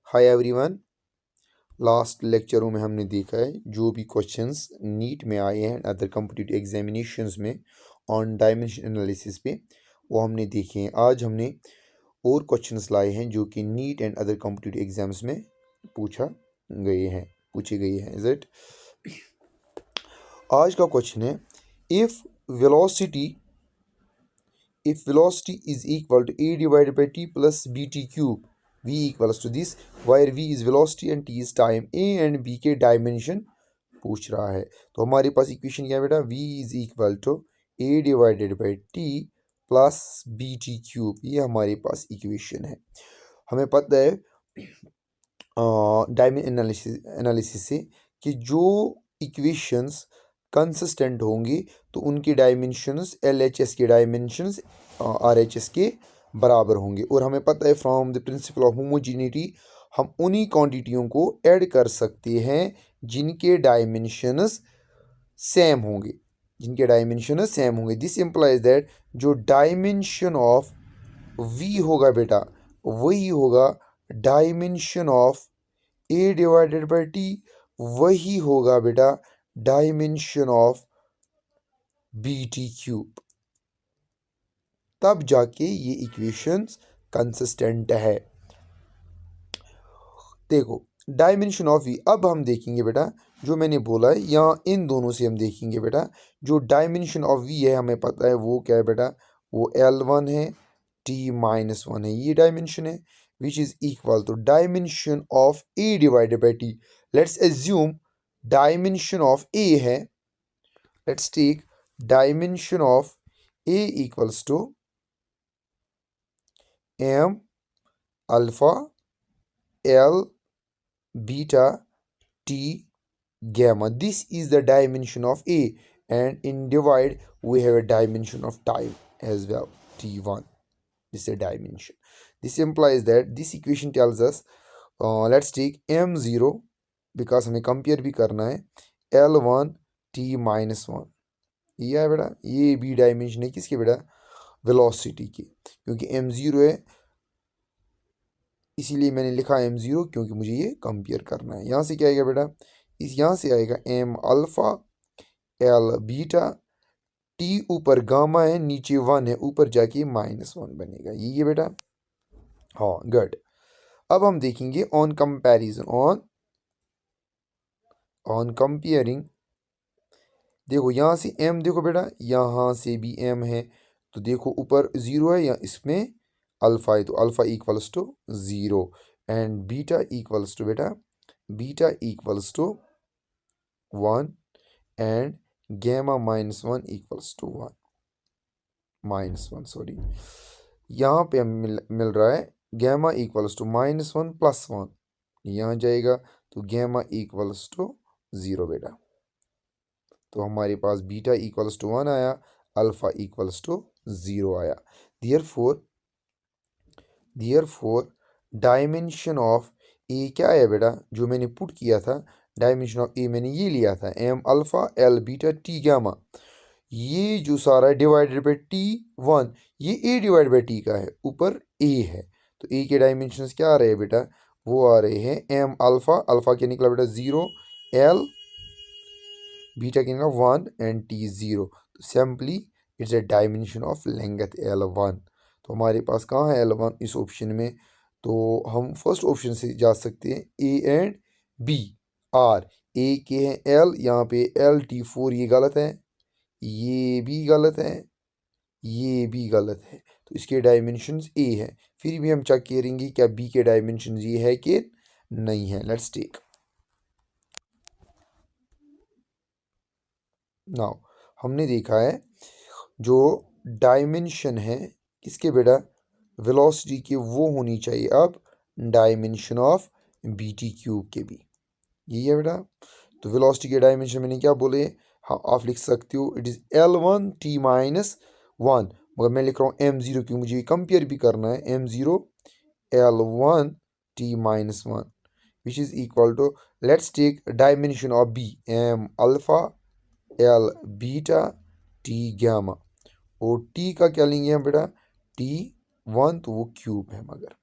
Hi everyone. Last लेक्चरों में हमने देखा है जो भी क्वेश्चंस नीट में आए हैं अदर कॉम्पिटिटिव एग्जामिनेशंस में ऑन डायमेंशन एनालिसिस पे वो हमने देखे हैं। आज हमने और क्वेश्चंस लाए हैं जो कि neat and other competitive exams में पूछे गए हैं। Is it? आज का क्वेश्चन है if velocity is equal to a divided by t plus bt cube, v equals to this, where v is velocity and t is time, a and b के dimension पूछ रहा है। तो हमारे पास equation क्या है बेटा? v is equal to a divided by t plus bt cube, ये हमारे पास इक्वेशन है। हमें पता है डायमेंशन एनालिसिस से कि जो इक्वेशंस कंसिस्टेंट होंगे तो उनके डायमेंशंस LHS के डायमेंशंस RHS के बराबर होंगे। और हमें पता है from the principle of homogeneity हम उन्हीं क्वांटिटियों को ऐड कर सकते हैं जिनके डायमेंशंस सेम होंगे। दिस इम्प्लाइज दैट जो डायमेंशन ऑफ V होगा बेटा वही होगा dimension of A divided by T, वही होगा बेटा डायमेंशन ऑफ BT क्यूब। तब जाके ये इक्वेशंस कंसिस्टेंट है। देखो डायमेंशन ऑफ V, अब हम देखेंगे बेटा जो मैंने बोला है यहाँ इन दोनों से हम देखेंगे बेटा जो डायमेंशन ऑफ V है हमें पता है वो क्या है बेटा, वो L1 है, T-1 है, ये डायमेंशन है which is equal to dimension of A divided by T। Let's assume dimension of A है, let's take dimension of A equals to M alpha L beta T gamma. This is the dimension of A, and in divide we have a dimension of time as well, T1. This is a dimension. This implies that this equation tells us let's take M0 because हमें compare भी करना है L1 T-1, ये है बेटा, ये भी dimension है किसके बेटा? वेलोसिटी की, क्योंकि M0 है इसीलिए मैंने लिखा M0 क्योंकि मुझे ये कंपेयर करना है। यहाँ से क्या आएगा बेटा? यहाँ से आएगा M alpha L beta, T ऊपर गामा है नीचे 1 है, ऊपर जाके -1 बनेगा, ये बेटा। हाँ गुड। अब हम देखेंगे ऑन कंपैरिजन, ऑन कंपेयरिंग। देखो यहाँ से M देखो बेटा, यहाँ से भी M है तो देखो ऊपर 0 है या इसमें अल्फा है तो alpha equals to 0 and beta equals to beta beta equals to 1 and gamma -1 equals to 1 sorry, यहाँ पे हमें मिल रहा है गैमा इक्वल्स टू -1 प्लस 1, यहाँ जाएगा तो गैमा इक्वल्स टू 0 बेटा। तो हमारे पास बीटा इक्वल्स टू 1 आया, अल्फा इक्वल्स टू 0 आया। देयरफॉर डायमेंशन ऑफ ए क्या है बेटा? जो मैंने पुट किया था डायमेंशन ऑफ ए मैंने ये लिया था M alpha L beta T gamma, ये जो सारा डिवाइडेड बाई T1, ये A डिवाइड बाई T का है, ऊपर A है तो A के डायमेंशंस क्या आ रहे हैं बेटा? वो आ रहे हैं M अल्फा क्या निकला बेटा 0, L बीटा के निकला 1 एंड T 0, तो simply it's a dimension of length L1। तो हमारे पास कहाँ है L1 इस ऑप्शन में? तो हम फर्स्ट ऑप्शन से जा सकते हैं A and B are. A के हैं L, यहाँ पे LT4, ये गलत है, ये भी गलत है, ये भी गलत है, तो इसके डायमेंशंस A है। फिर भी हम चेक करेंगे क्या B के डायमेंशंस ये है कि नहीं है। लेट्स टेक नाउ, हमने देखा है जो डायमेंशन है किसके बेटा? वेलोसिटी के, वो होनी चाहिए अब डायमेंशन ऑफ BT क्यूब के भी, यही है बेटा। तो वेलोसिटी के डायमेंशन मैंने क्या बोले? हाँ आप लिख सकते हो इट इज़ L1 T-1, मगर मैं लिख रहा हूँ M0 क्योंकि मुझे कंपेयर भी करना है M0 L1 T-1 which is equal to, let's take dimension of B M alpha L beta T gamma, और T का क्या लेंगे हम बेटा? T1, तो वो क्यूब है, मगर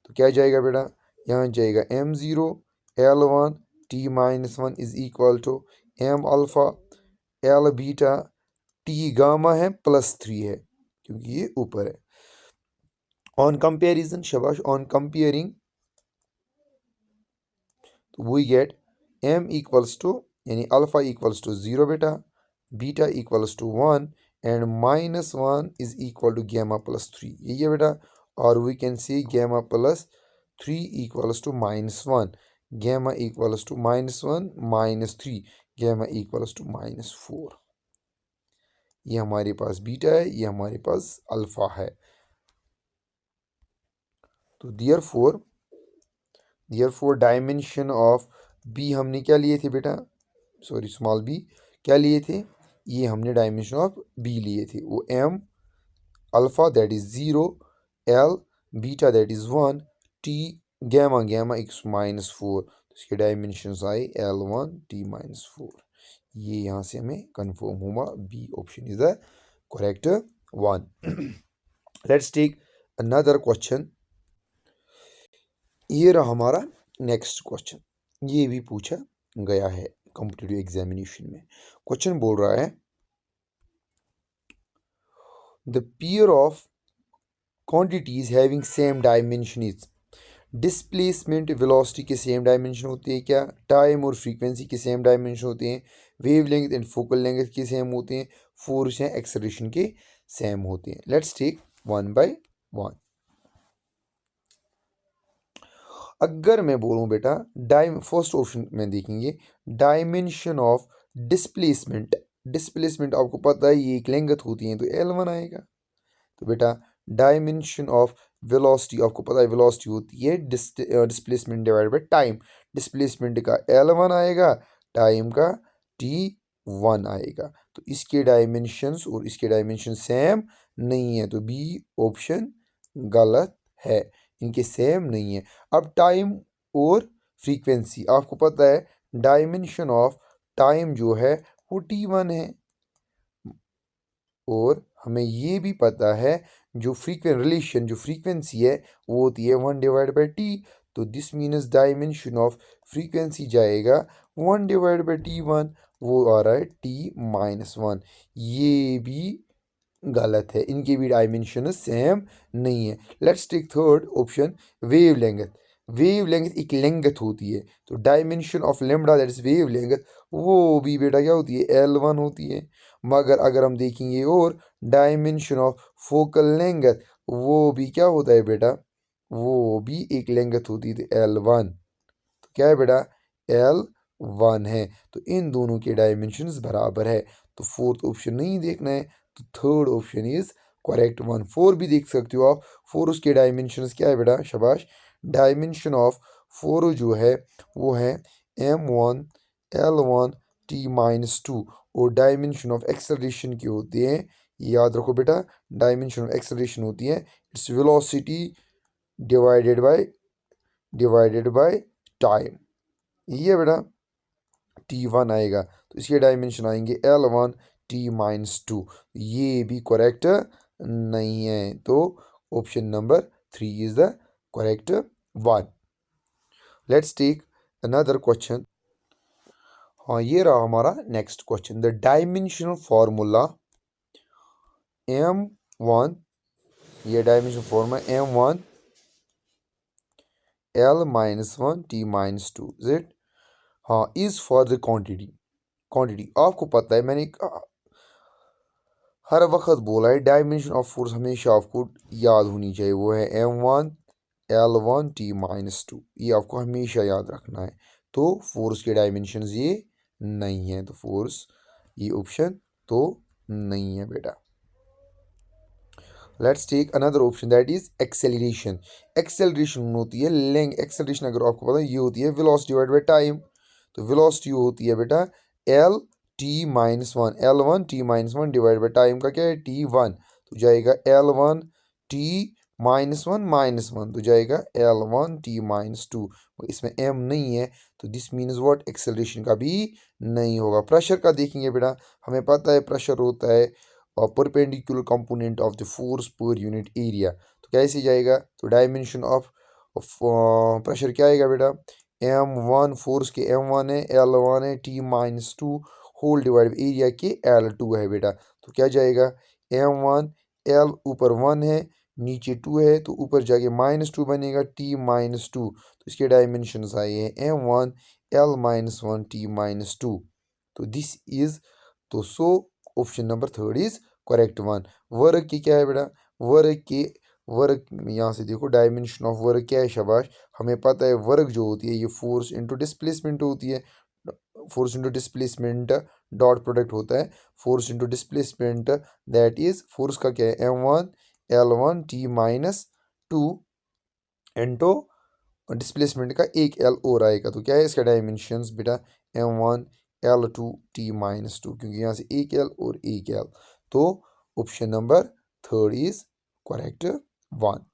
तो क्या जाएगा बेटा यहाँ जाएगा m0 L1 t minus one is equal to m alpha L beta t gamma है +3 है क्योंकि ये ऊपर है। ऑन कंपेरिजन, शाबाश, ऑन कंपेयरिंग तो we get m equals to यानी अल्फ़ा इक्वल्स टू 0 बेटा, beta equals to 1 and -1 is equal to gamma +3, यही है बेटा। और we can see gamma +3 equals to -1, gamma equals to -1 -3, gamma equals to -4। ये हमारे पास बीटा है, ये हमारे पास अल्फ़ा है। तो देयरफॉर डायमेंशन ऑफ बी हमने क्या लिए थे बेटा, सॉरी स्मॉल बी क्या लिए थे, ये हमने डायमेंशन ऑफ बी लिए थे, वो m alpha that is 0, l beta that is 1, t gamma x -4, तो इसके डायमेंशंस आए l1 t -4। ये यहाँ से हमें कंफर्म हुआ B option is the correct one. Let's take another question. ये रहा हमारा नेक्स्ट क्वेश्चन, ये भी पूछा गया है कॉम्पिटिटिव एग्जामिनेशन में। क्वेश्चन बोल रहा है the pair of quantities having same dimension is, displacement velocity के सेम डायमेंशन होते हैं क्या, टाइम और फ्रीक्वेंसी के सेम डायमेंशन होते हैं, वेवलेंथ एंड फोकल लेंथ के सेम होते हैं, फोर्स या एक्सेलरेशन के सेम होते हैं। Let's take one by one. अगर मैं बोलूँ बेटा फर्स्ट ऑप्शन में देखेंगे डायमेंशन ऑफ डिस्प्लेसमेंट, डिस्प्लेसमेंट आपको पता है ये एक लेंथ होती है तो L1 आएगा। तो बेटा डायमेंशन ऑफ वेलोसिटी आपको पता है वेलोसिटी होती है displacement divide by time, displacement का L1 आएगा, टाइम का T1 आएगा। तो इसके डायमेंशंस और इसके डायमेंशन सेम नहीं है, तो बी ऑप्शन गलत है, इनके सेम नहीं है। अब टाइम और फ्रीक्वेंसी आपको पता है डायमेंशन ऑफ टाइम जो है वो T1 है, और हमें ये भी पता है जो रिलेशन जो फ्रीक्वेंसी है वो होती है 1/T। तो this means dimension of frequency जाएगा 1/T1, वो आ रहा है T-1। ये भी गलत है, इनके भी डायमेंशन सेम नहीं है। Let's take third option wavelength. Wavelength एक लेंथ होती है, तो dimension of lambda that is wavelength वो भी बेटा क्या होती है L1 होती है। मगर अगर हम देखेंगे और डायमेंशन ऑफ फोकल लेंथ वो भी क्या होता है बेटा, वो भी एक लेंथ होती है L1। तो क्या है बेटा L1 है, तो इन दोनों के डायमेंशंस बराबर है। तो फोर्थ ऑप्शन नहीं देखना है, तो third option is correct one. Four भी देख सकते हो आप, फोर उसके डायमेंशंस क्या है बेटा, शाबाश, डायमेंशन ऑफ फोर जो है वो है M1 L1 T-2, और डायमेंशन ऑफ एक्सेलरेशन की होती है, याद रखो बेटा, डायमेंशन ऑफ एक्सेलरेशन होती है its velocity divided by time, ये है बेटा T1 आएगा। तो इसके डायमेंशन आएंगे L1 T-2, ये भी करेक्ट नहीं है, तो option number 3 is the correct one. Let's take another question. हाँ ये रहा हमारा next question. The dimensional formula M1, ये dimension formula M1 L-1 T-2 is it, हाँ इज फॉर द क्वांटिटी आपको पता है मैंने हर वक्त बोला है डायमेंशन ऑफ फोर्स हमेशा आपको याद होनी चाहिए, वो है M1 L1 T-2, ये आपको हमेशा याद रखना है। तो फोर्स के डायमेंशंस ये नहीं है, तो फोर्स ये ऑप्शन तो नहीं है बेटा। Let's take another option that is acceleration. Acceleration होती है लेंथ, एक्सेलरेशन अगर आपको पता है ये होती है वेलोसिटी डिवाइड बाय टाइम। तो वेलोसिटी होती है बेटा L-1 L1 T-1 divide by time का क्या है T1, तो जाएगा L1 T-1 तो जाएगा L1 T-2, इसमें M नहीं है, तो दिस मीन्स व्हाट एक्सेलरेशन का भी नहीं होगा। प्रेशर का देखेंगे बेटा, हमें पता है प्रेशर होता है और perpendicular component of the force per unit area, तो कैसे जाएगा, तो डायमेंशन ऑफ प्रेशर क्या आएगा बेटा, M1 फोर्स के M1 है, L1 है, T-2 होल डिवाइड एरिया के L2 है बेटा। तो क्या जाएगा, M1 L ऊपर 1 है, नीचे 2 है, तो ऊपर जाके -2 बनेगा, T-2। तो इसके डायमेंशंस आए हैं M1 L-1 T-2। तो दिस इज, तो so option number third is correct one. Work की क्या है बेटा, वर्क के, वर्क यहाँ से देखो डायमेंशन ऑफ वर्क क्या है, शाबाश। हमें पता है वर्क जो होती है ये फोर्स इंटू डिस्प्लेसमेंट होती है। Force into displacement dot product होता है force into displacement, that is force का क्या है M1 L1 T-2 into displacement का एक L और आएगा। तो क्या है इसका डायमेंशंस बेटा, M1 L2 T-2, क्योंकि यहाँ से एक L और एक L। तो option number third is correct one.